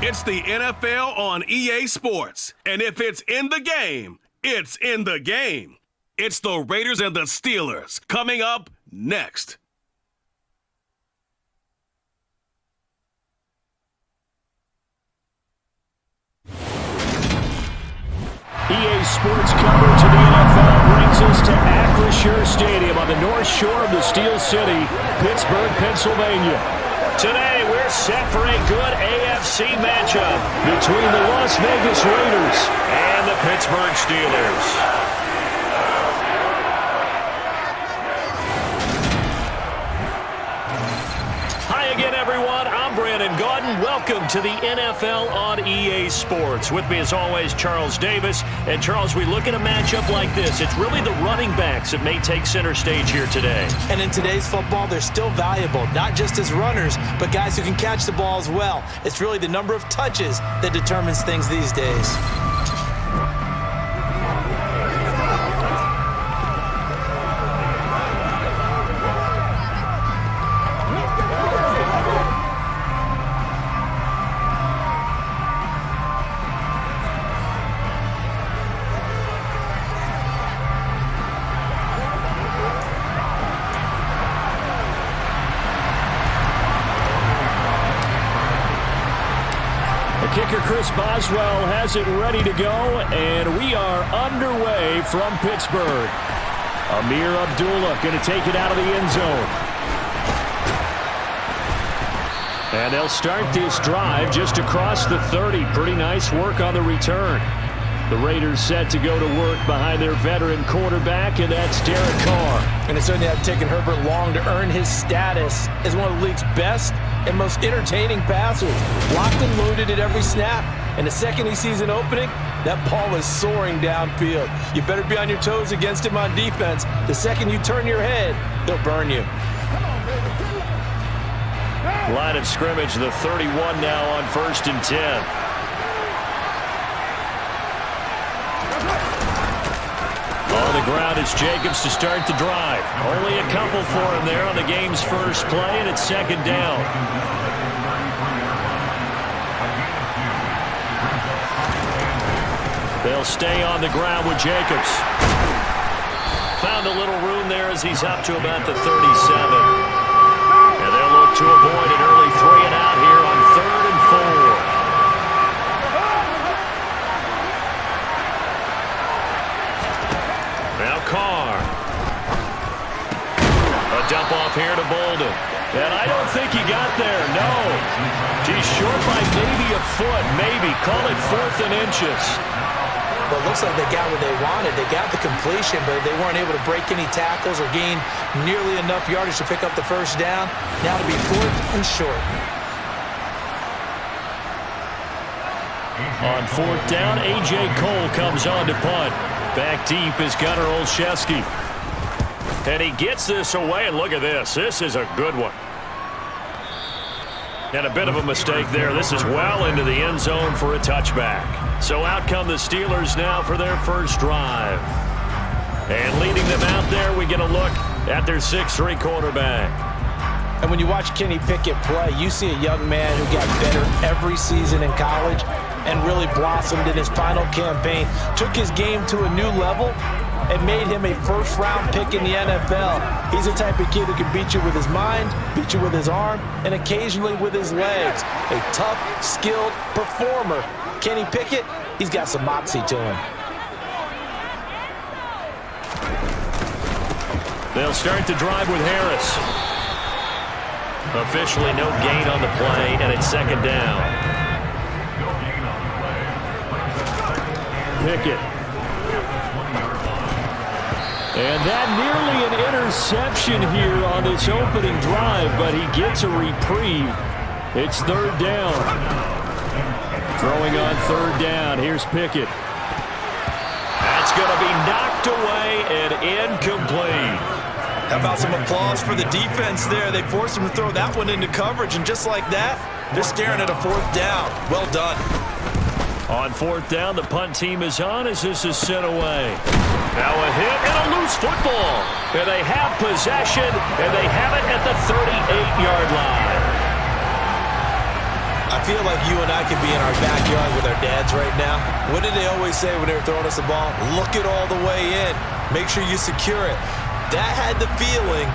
It's the NFL on EA Sports. And if it's in the game, it's in the game. It's the Raiders and the Steelers coming up next. EA Sports coverage of the NFL brings us to Acrisure Stadium on the north shore of the Steel City, Pittsburgh, Pennsylvania. Today, we're set for a good AFC matchup between the Las Vegas Raiders and the Pittsburgh Steelers. Again, everyone, I'm Brandon Gaudin. Welcome to the NFL on EA Sports. With me, as always, Charles Davis. And, Charles, we look at a matchup like this. It's really the running backs that may take center stage here today. And in today's football, they're still valuable, not just as runners, but guys who can catch the ball as well. It's really the number of touches that determines things these days. Kicker Chris Boswell has it ready to go, and we are underway from Pittsburgh. Amir Abdullah going to take it out of the end zone. And they'll start this drive just across the 30. Pretty nice work on the return. The Raiders set to go to work behind their veteran quarterback, and that's Derek Carr. And it certainly have taken Herbert long to earn his status as one of the league's best and most entertaining passers. Locked and loaded at every snap. And the second he sees an opening, that ball is soaring downfield. You better be on your toes against him on defense. The second you turn your head, he'll burn you. Line of scrimmage, the 31 now on 1st and 10. On the ground, it's Jacobs to start the drive. Only a couple for him there on the game's first play, and it's second down. They'll stay on the ground with Jacobs. Found a little room there as he's up to about the 37. And they'll look to avoid an early 3 and out here on 3rd and 4. Now Carr. A dump off here to Bolden. And I don't think he got there, no. He's short by maybe a foot, maybe. Call it 4th and inches. Well, it looks like they got what they wanted. They got the completion, but they weren't able to break any tackles or gain nearly enough yardage to pick up the first down. Now to be 4th and short. On 4th down, A.J. Cole comes on to punt. Back deep is Gunnar Olszewski. And he gets this away, and look at this. This is a good one. And a bit of a mistake there. This is well into the end zone for a touchback. So out come the Steelers now for their first drive. And leading them out there, we get a look at their 6'3" quarterback. And when you watch Kenny Pickett play, you see a young man who got better every season in college and really blossomed in his final campaign, took his game to a new level, and made him a first-round pick in the NFL. He's the type of kid who can beat you with his mind, beat you with his arm, and occasionally with his legs. A tough, skilled performer. Kenny Pickett, he's got some moxie to him. They'll start the drive with Harris. Officially no gain on the play, and it's second down. Pickett. And that nearly an interception here on this opening drive, but he gets a reprieve. It's 3rd down. Throwing on 3rd down. Here's Pickett. That's going to be knocked away and incomplete. How about some applause for the defense there? They forced him to throw that one into coverage, and just like that, they're staring at a 4th down. Well done. On 4th down, the punt team is on as this is sent away. Now a hit and a loose football. And they have possession, and they have it at the 38-yard line. I feel like you and I could be in our backyard with our dads right now. What did they always say when they were throwing us the ball? Look it all the way in. Make sure you secure it. That had the feeling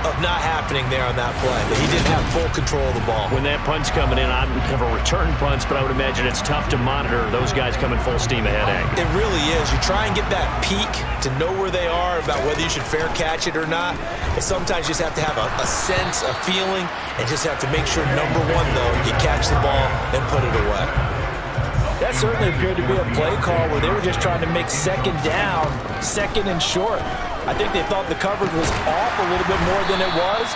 of not happening there on that play, but he didn't have full control of the ball. When that punt's coming in, I would have a return punch, but I would imagine it's tough to monitor those guys coming full steam ahead. It really is. You try and get that peek to know where they are, about whether you should fair catch it or not, but sometimes you just have to have a sense, a feeling, and just have to make sure, number one, though, you catch the ball and put it away. That certainly appeared to be a play call where they were just trying to make second down, second and short. I think they thought the coverage was off a little bit more than it was.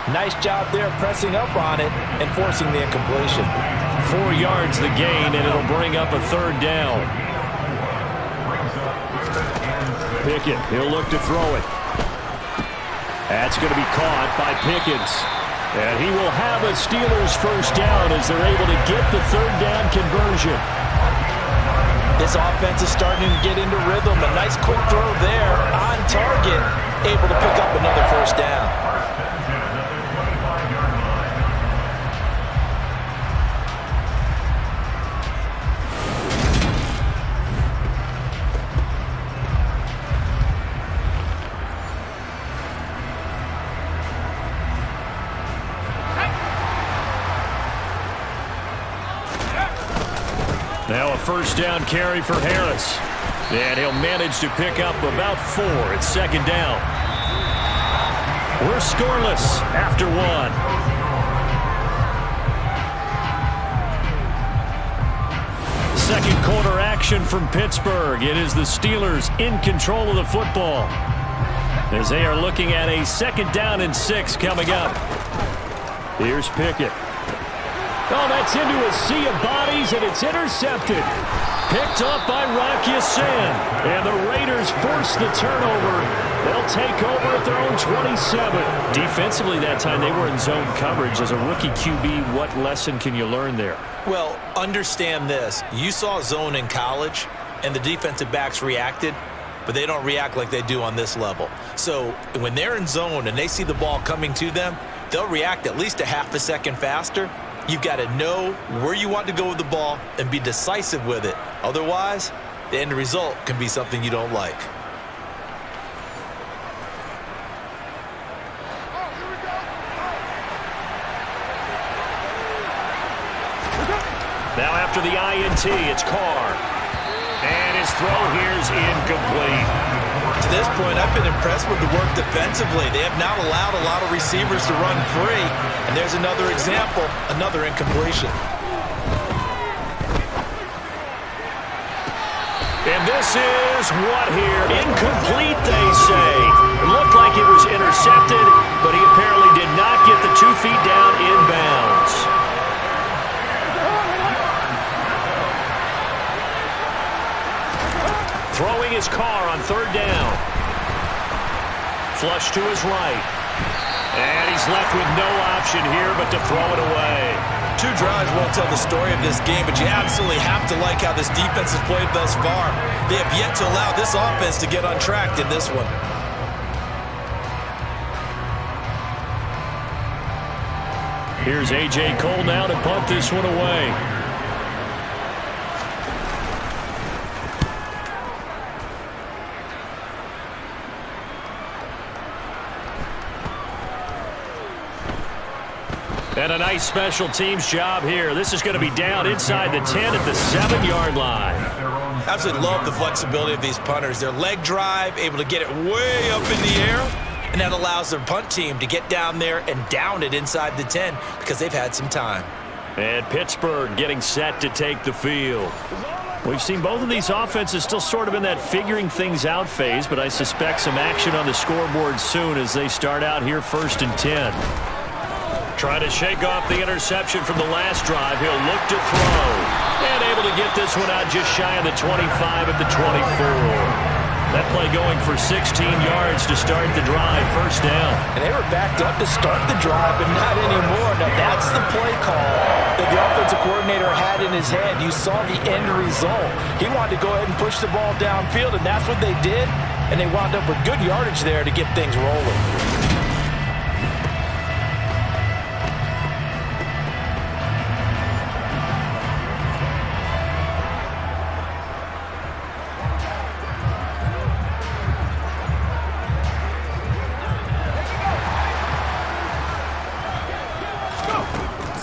Nice job there pressing up on it and forcing the incompletion. 4 yards the gain, and it'll bring up a third down. Pickens, he'll look to throw it. That's going to be caught by Pickens. And he will have a Steelers first down as they're able to get the third down conversion. This offense is starting to get into rhythm. A nice quick throw there on target, able to pick up another first down. Now a first down carry for Harris. And he'll manage to pick up about 4 at second down. We're scoreless after 1. Second quarter action from Pittsburgh. It is the Steelers in control of the football as they are looking at a second down and 6 coming up. Here's Pickens. Oh, that's into a sea of bodies, and it's intercepted. Picked up by Rocky Sin. And the Raiders force the turnover. They'll take over at their own 27. Defensively that time, they were in zone coverage. As a rookie QB, what lesson can you learn there? Well, understand this. You saw zone in college, and the defensive backs reacted, but they don't react like they do on this level. So when they're in zone and they see the ball coming to them, they'll react at least a half a second faster. You've got to know where you want to go with the ball and be decisive with it. Otherwise, the end result can be something you don't like. Now after the INT, it's Carr. And his throw here's incomplete. To this point, I've been impressed with the work defensively. They have not allowed a lot of receivers to run free. And there's another example, another incompletion. And this is what here? Incomplete, they say. It looked like it was intercepted, but he apparently did not get the 2 feet down inbounds. Throwing his car on third down. Flush to his right. And he's left with no option here but to throw it away. 2 drives won't tell the story of this game, but you absolutely have to like how this defense has played thus far. They have yet to allow this offense to get on track in this one. Here's A.J. Cole now to punt this one away. And a nice special teams job here. This is going to be down inside the 10 at the 7-yard line. Absolutely love the flexibility of these punters. Their leg drive, able to get it way up in the air, and that allows their punt team to get down there and down it inside the 10 because they've had some time. And Pittsburgh getting set to take the field. We've seen both of these offenses still sort of in that figuring things out phase, but I suspect some action on the scoreboard soon as they start out here 1st and 10. Trying to shake off the interception from the last drive. He'll look to throw. And able to get this one out just shy of the 25 at the 24. That play going for 16 yards to start the drive. First down. And they were backed up to start the drive, but not anymore. Now that's the play call that the offensive coordinator had in his head. You saw the end result. He wanted to go ahead and push the ball downfield, and that's what they did. And they wound up with good yardage there to get things rolling.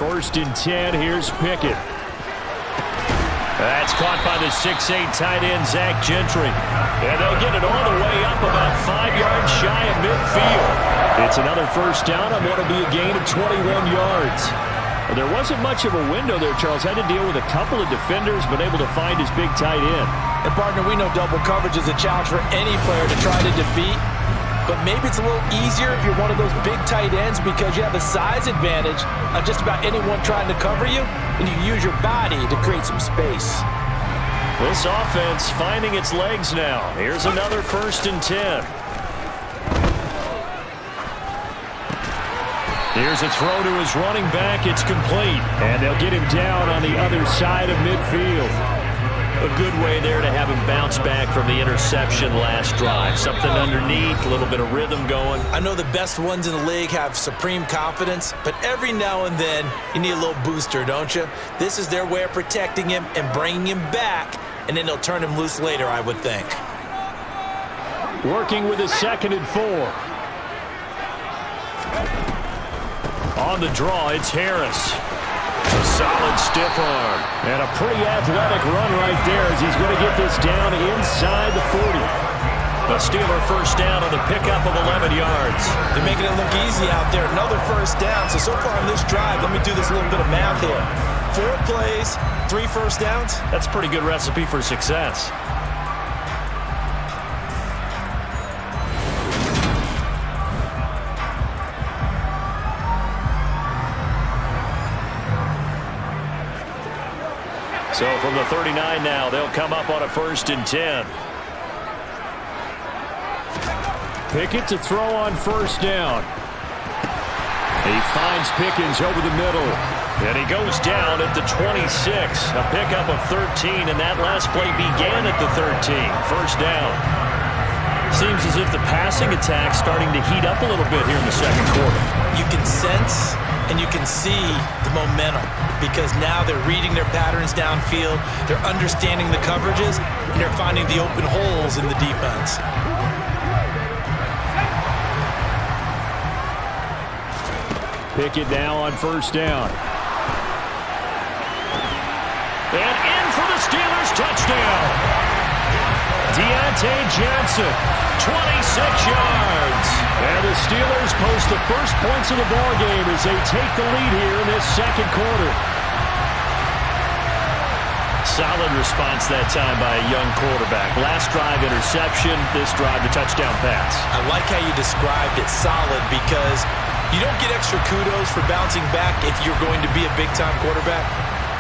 1st and 10. Here's Pickett. That's caught by the 6'8" tight end, Zach Gentry. And they'll get it all the way up about 5 yards shy of midfield. It's another first down on what will be a gain of 21 yards. There wasn't much of a window there, Charles. Had to deal with a couple of defenders, but able to find his big tight end. And, partner, we know double coverage is a challenge for any player to try to defeat. But maybe it's a little easier if you're one of those big tight ends because you have a size advantage on just about anyone trying to cover you, and you use your body to create some space. This offense finding its legs now. Here's another 1st and 10. Here's a throw to his running back. It's complete. And they'll get him down on the other side of midfield. A good way there to have him bounce back from the interception last drive. Something underneath, a little bit of rhythm going. I know the best ones in the league have supreme confidence, but every now and then you need a little booster, don't you? This is their way of protecting him and bringing him back, and then they'll turn him loose later, I would think. Working with a 2nd and 4. On the draw, it's Harris. A solid stiff arm. And a pretty athletic run right there as he's going to get this down inside the 40. The Steeler first down on the pickup of 11 yards. They're making it look easy out there. Another first down. So far on this drive, let me do this little bit of math here. 4 plays, 3 first downs. That's a pretty good recipe for success. So from the 39 now, they'll come up on a 1st and 10. Pickett to throw on 1st down. He finds Pickens over the middle. And he goes down at the 26. A pickup of 13, and that last play began at the 13. 1st down. Seems as if the passing attack's starting to heat up a little bit here in the 2nd quarter. You can sense and you can see the momentum because now they're reading their patterns downfield, they're understanding the coverages, and they're finding the open holes in the defense. Pickett now on 1st down. And in for the Steelers, touchdown. Deontay Johnson, 26 yards. And the Steelers post the first points of the ballgame as they take the lead here in this 2nd quarter. Solid response that time by a young quarterback. Last drive interception, this drive the touchdown pass. I like how you described it, solid, because you don't get extra kudos for bouncing back if you're going to be a big-time quarterback.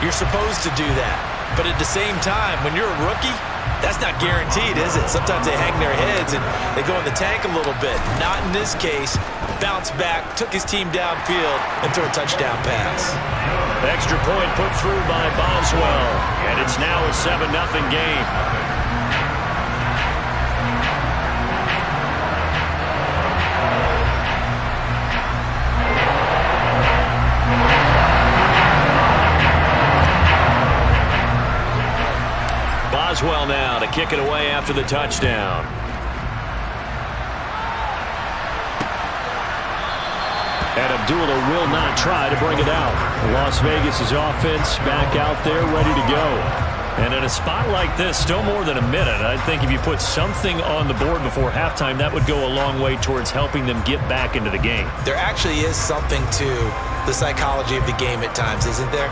You're supposed to do that. But at the same time, when you're a rookie, that's not guaranteed, is it? Sometimes they hang their heads and they go in the tank a little bit. Not in this case. Bounce back, took his team downfield, and threw a touchdown pass. Extra point put through by Boswell. And it's now a 7-0 game. Boswell now to kick it away after the touchdown. And Abdullah will not try to bring it out. Las Vegas' offense back out there ready to go. And in a spot like this, still more than a minute, I think if you put something on the board before halftime, that would go a long way towards helping them get back into the game. There actually is something to the psychology of the game at times, isn't there?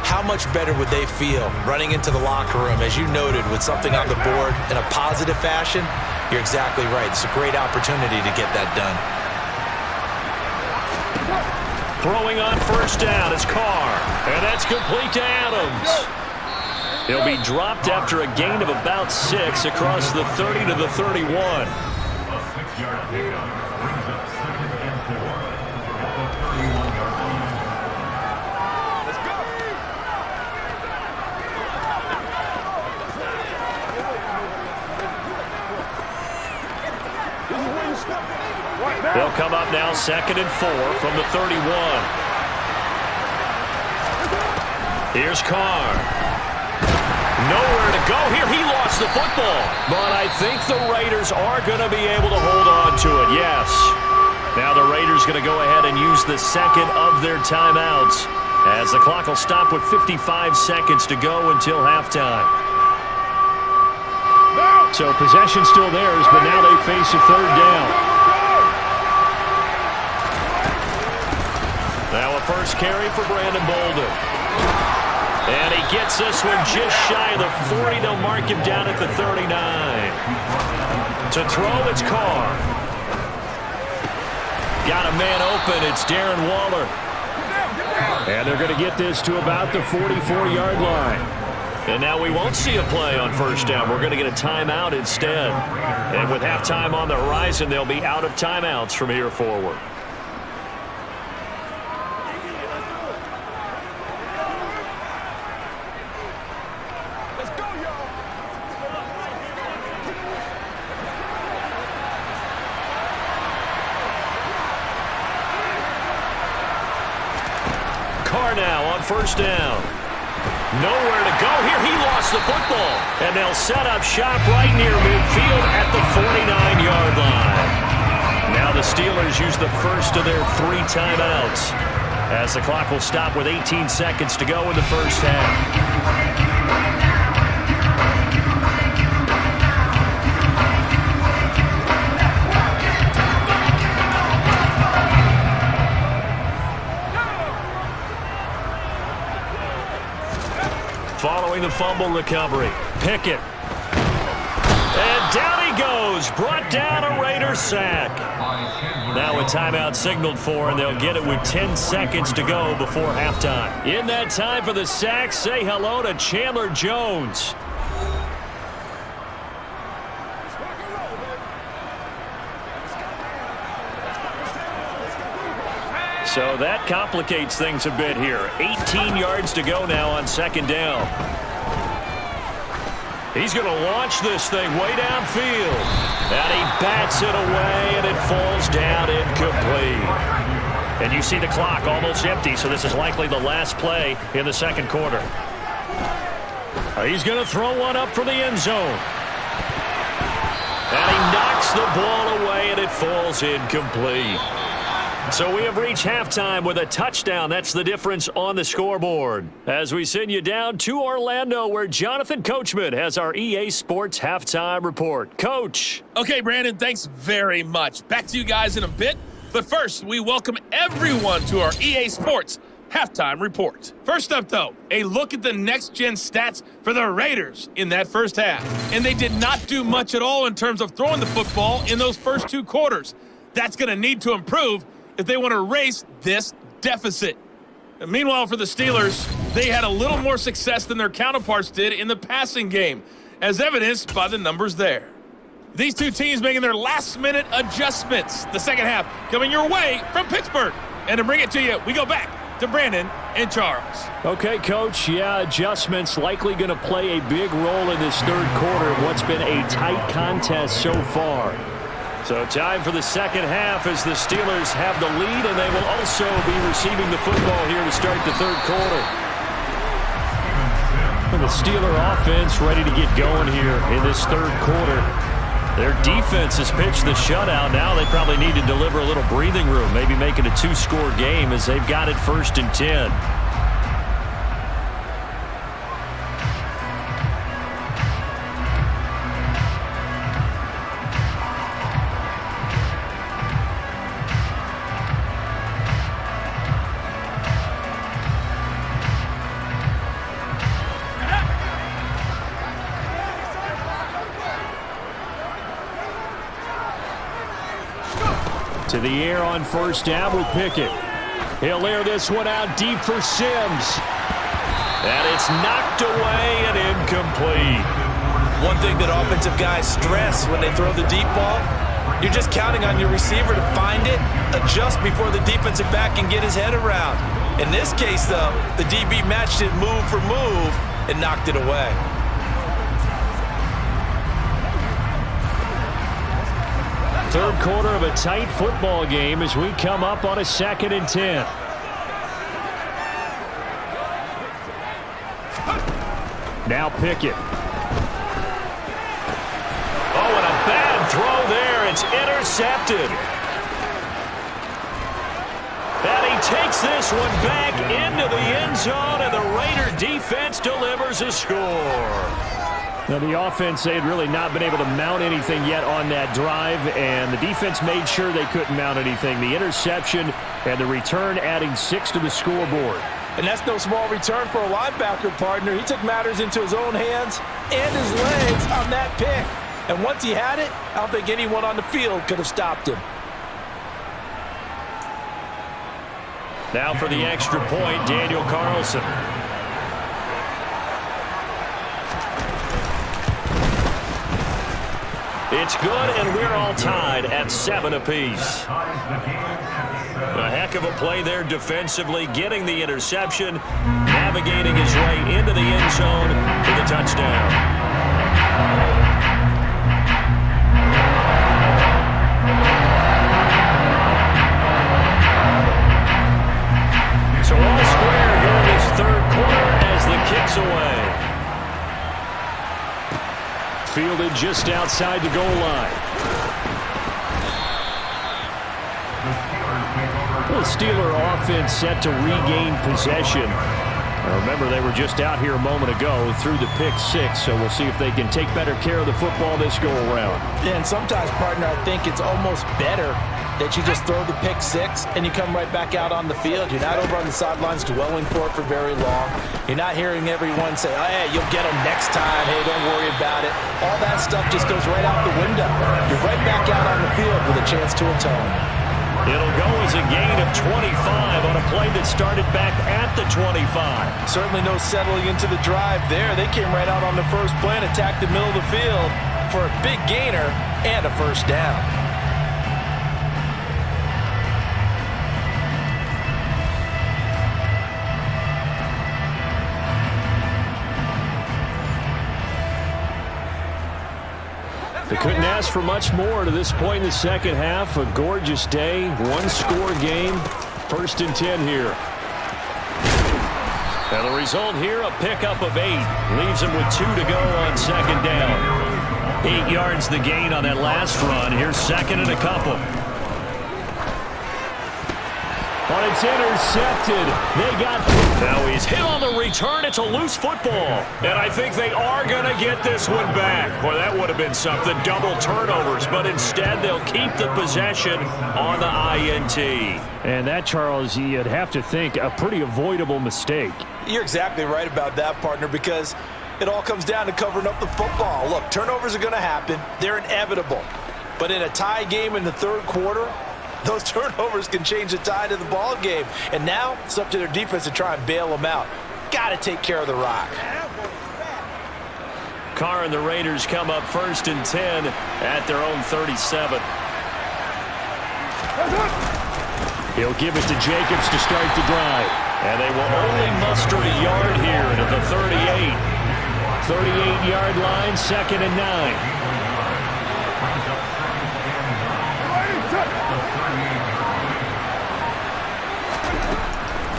How much better would they feel running into the locker room, as you noted, with something on the board in a positive fashion? You're exactly right. It's a great opportunity to get that done. Throwing on 1st down is Carr. And that's complete to Adams. He'll be dropped after a gain of about 6 across the 30 to the 31. They'll come up now 2nd and 4 from the 31. Here's Carr. Nowhere to go here. He lost the football. But I think the Raiders are going to be able to hold on to it, yes. Now the Raiders going to go ahead and use the 2nd of their timeouts as the clock will stop with 55 seconds to go until halftime. So possession still theirs, but now they face a third down. Now a first carry for Brandon Bolden. And he gets this one just shy of the 40. They'll mark him down at the 39. To throw, it's Carr. Got a man open. It's Darren Waller. And they're going to get this to about the 44-yard line. And now we won't see a play on first down. We're going to get a timeout instead. And with halftime on the horizon, they'll be out of timeouts from here forward. Now on first down. Nowhere to go here. He lost the football. And they'll set up shop right near midfield at the 49-yard line. Now the Steelers use the first of their 3 timeouts as the clock will stop with 18 seconds to go in the first half. Following the fumble recovery, Pickett. And down he goes, brought down a Raider sack. Now a timeout signaled for, and they'll get it with 10 seconds to go before halftime. In that time for the sack, say hello to Chandler Jones. So that complicates things a bit here. 18 yards to go now on second down. He's going to launch this thing way downfield. And he bats it away, and it falls down incomplete. And you see the clock almost empty, so this is likely the last play in the second quarter. He's going to throw one up from the end zone. And he knocks the ball away, and it falls incomplete. So we have reached halftime with a touchdown. That's the difference on the scoreboard. As we send you down to Orlando, where Jonathan Coachman has our EA Sports halftime report. Coach. Okay, Brandon, thanks very much. Back to you guys in a bit. But first, we welcome everyone to our EA Sports halftime report. First up, though, a look at the next-gen stats for the Raiders in that first half. And they did not do much at all in terms of throwing the football in those first 2 quarters. That's going to need to improve if they want to erase this deficit. And meanwhile, for the Steelers, they had a little more success than their counterparts did in the passing game, as evidenced by the numbers there. These two teams making their last-minute adjustments. The second half coming your way from Pittsburgh. And to bring it to you, we go back to Brandon and Charles. Okay, Coach. Yeah, adjustments likely going to play a big role in this third quarter of what's been a tight contest so far. So time for the second half as the Steelers have the lead, and they will also be receiving the football here to start the third quarter. And the Steeler offense ready to get going here in this third quarter. Their defense has pitched the shutout. Now they probably need to deliver a little breathing room, maybe make it a 2-score game as they've got it 1st and 10. To the air on first down with Pickett. He'll air this one out deep for Sims. And it's knocked away and incomplete. One thing that offensive guys stress when they throw the deep ball, you're just counting on your receiver to find it, adjust before the defensive back can get his head around. In this case, though, the DB matched it move for move and knocked it away. Third quarter of a tight football game as we come up on a 2nd and 10. Now Pickett. Oh, and a bad throw there. It's intercepted. And he takes this one back into the end zone, and the Raider defense delivers a score. Now, the offense, they had really not been able to mount anything yet on that drive, and the defense made sure they couldn't mount anything. The interception and the return adding 6 to the scoreboard. And that's no small return for a linebacker, partner. He took matters into his own hands and his legs on that pick. And once he had it, I don't think anyone on the field could have stopped him. Now for the extra point, Daniel Carlson. It's good, and we're all tied at 7 apiece. A heck of a play there defensively, getting the interception, navigating his way into the end zone for the touchdown. So all square here in this third quarter as the kick's away. Fielded just outside the goal line. The Steeler offense set to regain possession. Remember, they were just out here a moment ago through the pick 6, so we'll see if they can take better care of the football this go-around. Yeah, and sometimes, partner, I think it's almost better that you just throw the pick 6 and you come right back out on the field. You're not over on the sidelines dwelling for it for very long. You're not hearing everyone say, oh, hey, you'll get them next time. Hey, don't worry about it. All that stuff just goes right out the window. You're right back out on the field with a chance to atone. It'll go as a gain of 25 on a play that started back at the 25. Certainly no settling into the drive there. They came right out on the first play and attacked the middle of the field for a big gainer and a first down. They couldn't ask for much more to this point in the second half. A gorgeous day, one-score game, 1st and 10 here. And the result here, a pickup of 8. Leaves them with 2 to go on second down. 8 yards the gain on that last run. Here's 2nd and a couple. But it's intercepted. They got... Now he's hit on the return. It's a loose football. And I think they are going to get this one back. Boy, that would have been something. Double turnovers. But instead, they'll keep the possession on the INT. And that, Charles, you'd have to think a pretty avoidable mistake. You're exactly right about that, partner, because it all comes down to covering up the football. Look, turnovers are going to happen. They're inevitable. But in a tie game in the third quarter, those turnovers can change the tide of the ball game. And now it's up to their defense to try and bail them out. Got to take care of the rock. Carr and the Raiders come up 1st and 10 at their own 37. He'll give it to Jacobs to start the drive. And they will only muster a yard here at the 38. 38-yard line, 2nd and 9.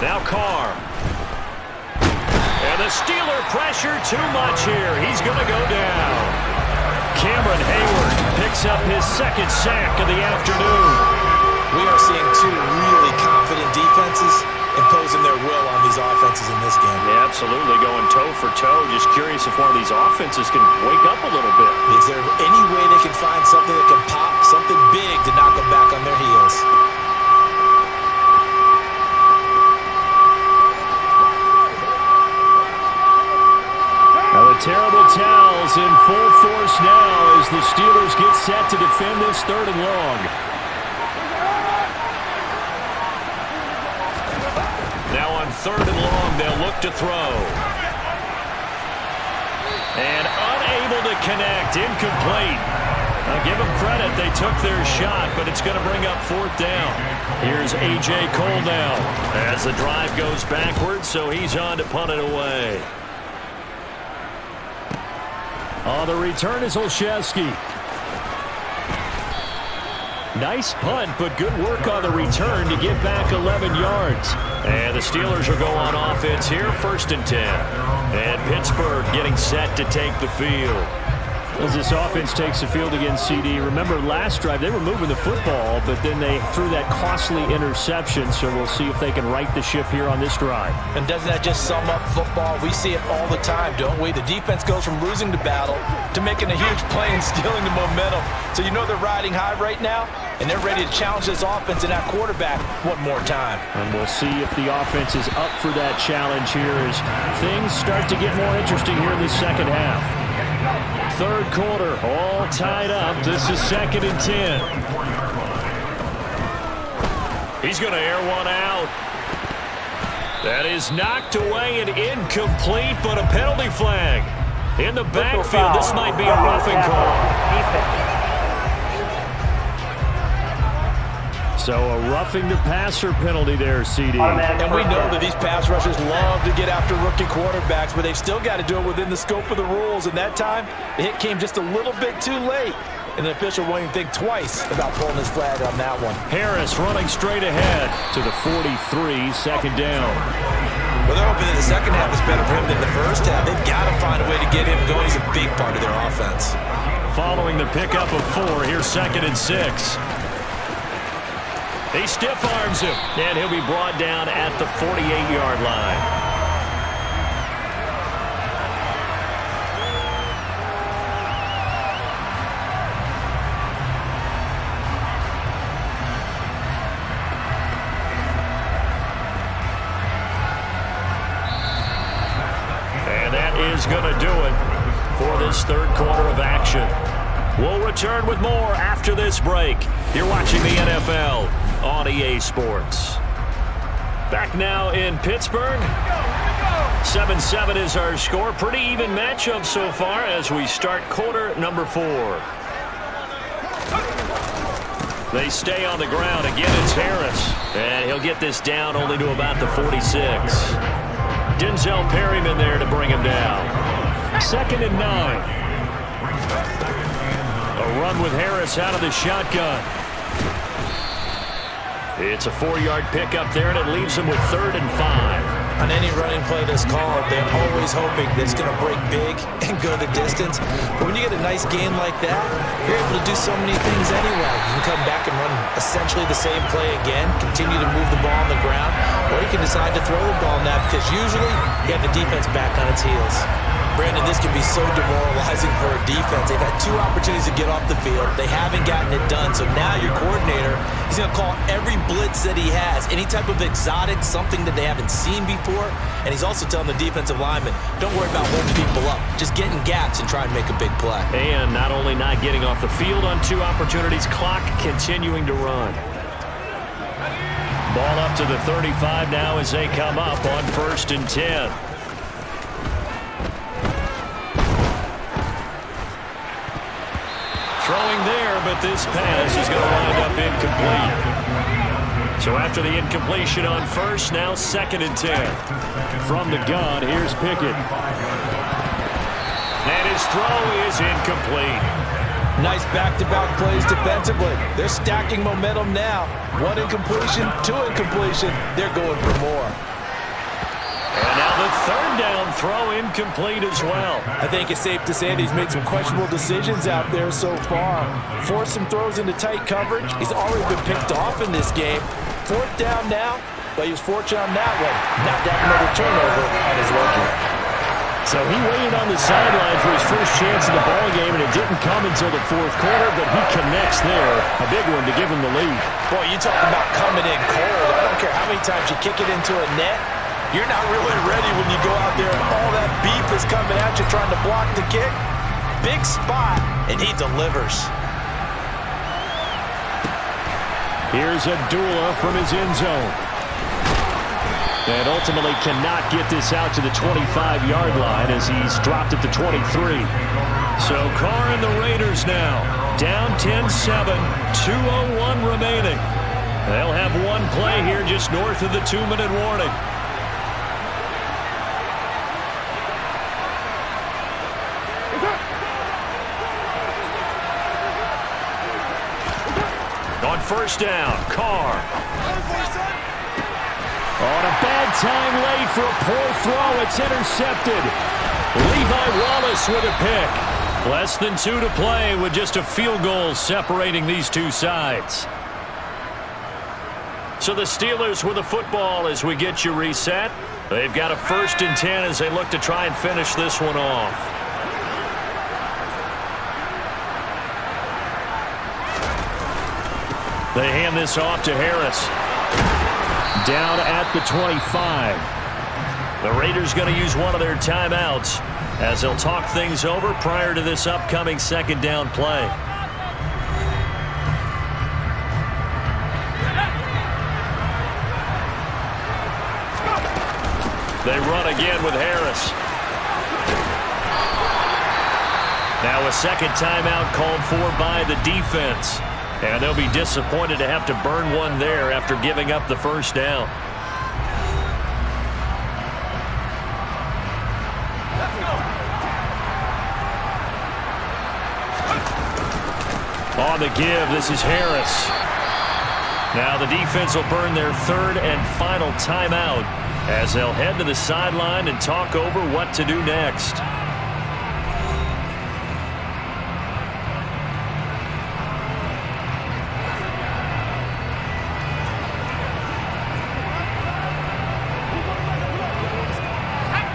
Now Carr. And the Steeler pressure too much here. He's going to go down. Cameron Hayward picks up his 2nd sack of the afternoon. We are seeing 2 really confident defenses imposing their will on these offenses in this game. Yeah, absolutely, going toe for toe. Just curious if one of these offenses can wake up a little bit. Is there any way they can find something that can pop, something big to knock them back on their heels? Terrible towels in full force now as the Steelers get set to defend this 3rd and long. Now on 3rd and long, they'll look to throw. And unable to connect, incomplete. Now give them credit, they took their shot, but it's going to bring up 4th down. Here's A.J. Cole now as the drive goes backwards, so he's on to punt it away. On the return is Olszewski. Nice punt, but good work on the return to get back 11 yards. And the Steelers will go on offense here, 1st and 10. And Pittsburgh getting set to take the field. As this offense takes the field against CD, remember last drive they were moving the football, but then they threw that costly interception, so we'll see if they can right the ship here on this drive. And doesn't that just sum up football? We see it all the time, don't we? The defense goes from losing the battle to making a huge play and stealing the momentum. So you know they're riding high right now, and they're ready to challenge this offense and that quarterback one more time. And we'll see if the offense is up for that challenge here as things start to get more interesting here in the second half. Third quarter, all tied up. This is 2nd and 10. He's going to air one out. That is knocked away and incomplete, but a penalty flag. In the backfield, this might be a roughing call. So a roughing the passer penalty there, CD. And we know that these pass rushers love to get after rookie quarterbacks, but they've still got to do it within the scope of the rules. And that time, the hit came just a little bit too late. And the official won't even think twice about pulling his flag on that one. Harris running straight ahead to the 43, 2nd down. Well, they're hoping that the second half is better for him than the first half. They've got to find a way to get him going. He's a big part of their offense. Following the pickup of 4, here's 2nd and 6. He stiff arms him, and he'll be brought down at the 48-yard line. And that is going to do it for this third quarter of action. We'll return with more after this break. You're watching the NFL on EA Sports. Back now in Pittsburgh. 7-7 is our score. Pretty even matchup so far as we start quarter number 4. They stay on the ground. Again, it's Harris. And he'll get this down only to about the 46. Denzel Perryman there to bring him down. 2nd and 9. A run with Harris out of the shotgun. It's a 4-yard pickup there, and it leaves them with 3rd and 5. On any running play that's called, they're always hoping that it's going to break big and go the distance. But when you get a nice gain like that, you're able to do so many things anyway. You can come back and run essentially the same play again, continue to move the ball on the ground, or you can decide to throw the ball now because usually you have the defense back on its heels. Brandon, this can be so demoralizing for a defense. They've had 2 opportunities to get off the field. They haven't gotten it done. So now your coordinator, he's going to call every blitz that he has, any type of exotic, something that they haven't seen before. And he's also telling the defensive lineman, don't worry about holding people up. Just get in gaps and try and make a big play. And not only not getting off the field on 2 opportunities, clock continuing to run. Ball up to the 35 now as they come up on 1st and 10. Throwing there, but this pass is going to wind up incomplete. So after the incompletion on 1st, now 2nd and 10. From the gun, here's Pickens. And his throw is incomplete. Nice back-to-back plays defensively. They're stacking momentum now. 1 incompletion, 2 incompletion. They're going for more. And now the 3rd down throw incomplete as well. I think it's safe to say that he's made some questionable decisions out there so far. Forced some throws into tight coverage. He's already been picked off in this game. 4th down now, but he was fortunate on that one. Not that another turnover on his rookie. So he waited on the sideline for his first chance in the ball game, and it didn't come until the 4th quarter, but he connects there. A big one to give him the lead. Boy, you talk about coming in cold. I don't care how many times you kick it into a net. You're not really ready when you go out there and all that beef is coming at you trying to block the kick. Big spot, and he delivers. Here's Abdullah from his end zone. And ultimately cannot get this out to the 25-yard line as he's dropped at the 23. So Carr and the Raiders now down 10-7, 2:01 remaining. They'll have one play here just north of the 2-minute warning. On 1st down, Carr. On a bad time late for a poor throw. It's intercepted. Levi Wallace with a pick. Less than 2 to play with just a field goal separating these two sides. So the Steelers with the football as we get you reset. They've got a 1st and 10 as they look to try and finish this one off. They hand this off to Harris. Down at the 25. The Raiders going to use one of their timeouts as they'll talk things over prior to this upcoming 2nd down play. They run again with Harris. Now a 2nd timeout called for by the defense. And they'll be disappointed to have to burn one there after giving up the 1st down. On the give, this is Harris. Now the defense will burn their 3rd and final timeout as they'll head to the sideline and talk over what to do next.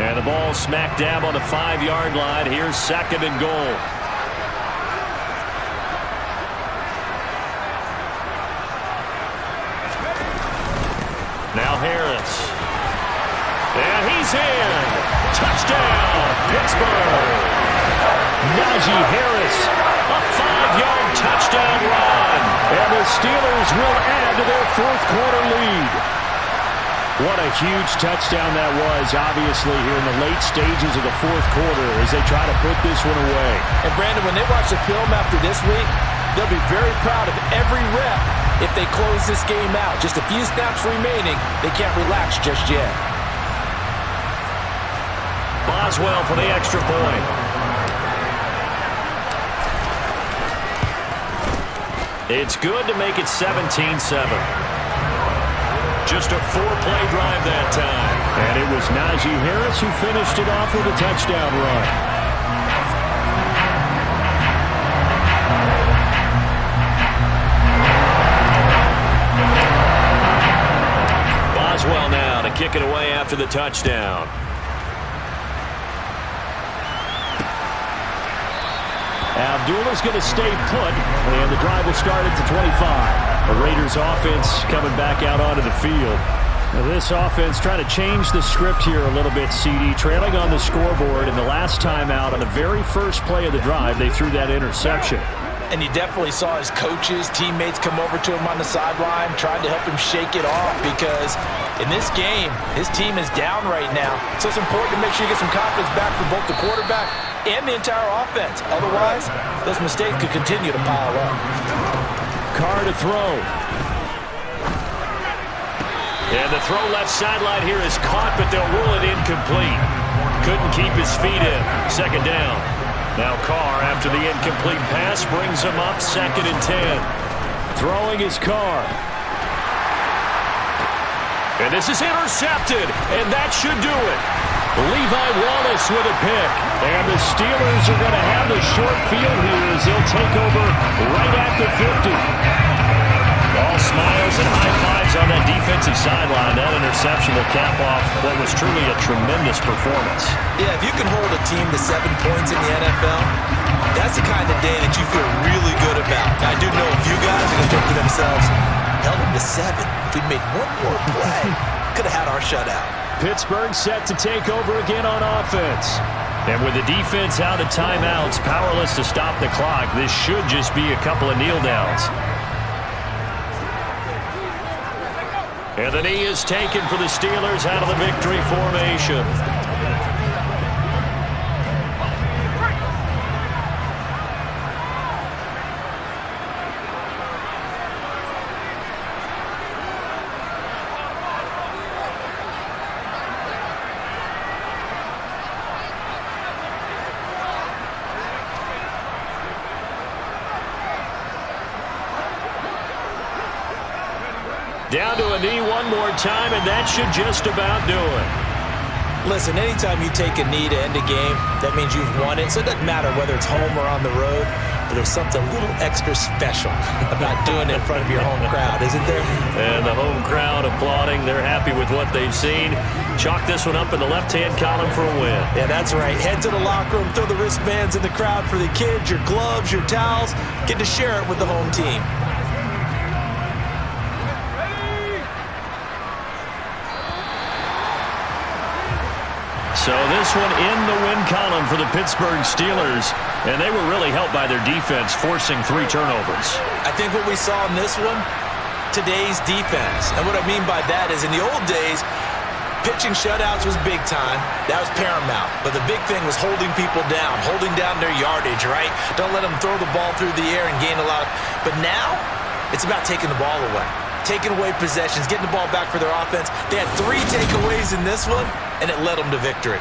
And the ball smack dab on the 5-yard line. Here's 2nd and goal. Now Harris. And he's in. Touchdown, Pittsburgh. Najee Harris, a 5-yard touchdown run. And the Steelers will add to their 4th quarter lead. What a huge touchdown that was, obviously, here in the late stages of the 4th quarter as they try to put this one away. And, Brandon, when they watch the film after this week, they'll be very proud of every rep if they close this game out. Just a few snaps remaining. They can't relax just yet. Boswell for the extra point. It's good to make it 17-7. Just a 4-play drive that time. And it was Najee Harris who finished it off with a touchdown run. Boswell now to kick it away after the touchdown. Abdullah's going to stay put, and the drive will start at the 25. The Raiders offense coming back out onto the field. Now this offense trying to change the script here a little bit, CD. Trailing on the scoreboard, and the last time out on the very first play of the drive, they threw that interception. And you definitely saw his coaches, teammates come over to him on the sideline, tried to help him shake it off because in this game, his team is down right now. So it's important to make sure you get some confidence back for both the quarterback and the entire offense. Otherwise, those mistakes could continue to pile up. Carr to throw. And the throw left sideline here is caught, but they'll rule it incomplete. Couldn't keep his feet in. 2nd down. Now Carr, after the incomplete pass, brings him up 2nd and 10. Throwing his Carr. And this is intercepted, and that should do it. Levi Wallace with a pick. And the Steelers are going to have the short field here as they'll take over right at the 50. All smiles and high fives on that defensive sideline. That interception will cap off what was truly a tremendous performance. Yeah, if you can hold a team to 7 points in the NFL, that's the kind of day that you feel really good about. I do know a few guys are going to think to themselves, held them to 7. If we made one more play, could have had our shutout. Pittsburgh set to take over again on offense. And with the defense out of timeouts, powerless to stop the clock, this should just be a couple of kneel downs. And the knee is taken for the Steelers out of the victory formation. Down to a knee one more time, and that should just about do it. Listen, anytime you take a knee to end a game, that means you've won it. So it doesn't matter whether it's home or on the road, but there's something a little extra special about doing it in front of your home crowd, isn't there? And the home crowd applauding. They're happy with what they've seen. Chalk this one up in the left-hand column for a win. Yeah, that's right. Head to the locker room, throw the wristbands in the crowd for the kids, your gloves, your towels. Get to share it with the home team. So this one in the win column for the Pittsburgh Steelers, and they were really helped by their defense forcing 3 turnovers. I think what we saw in this one, today's defense. And what I mean by that is in the old days, pitching shutouts was big time. That was paramount. But the big thing was holding people down, holding down their yardage, right? Don't let them throw the ball through the air and gain a lot. But now, it's about taking the ball away. Taking away possessions, getting the ball back for their offense. They had 3 takeaways in this one, and it led them to victory.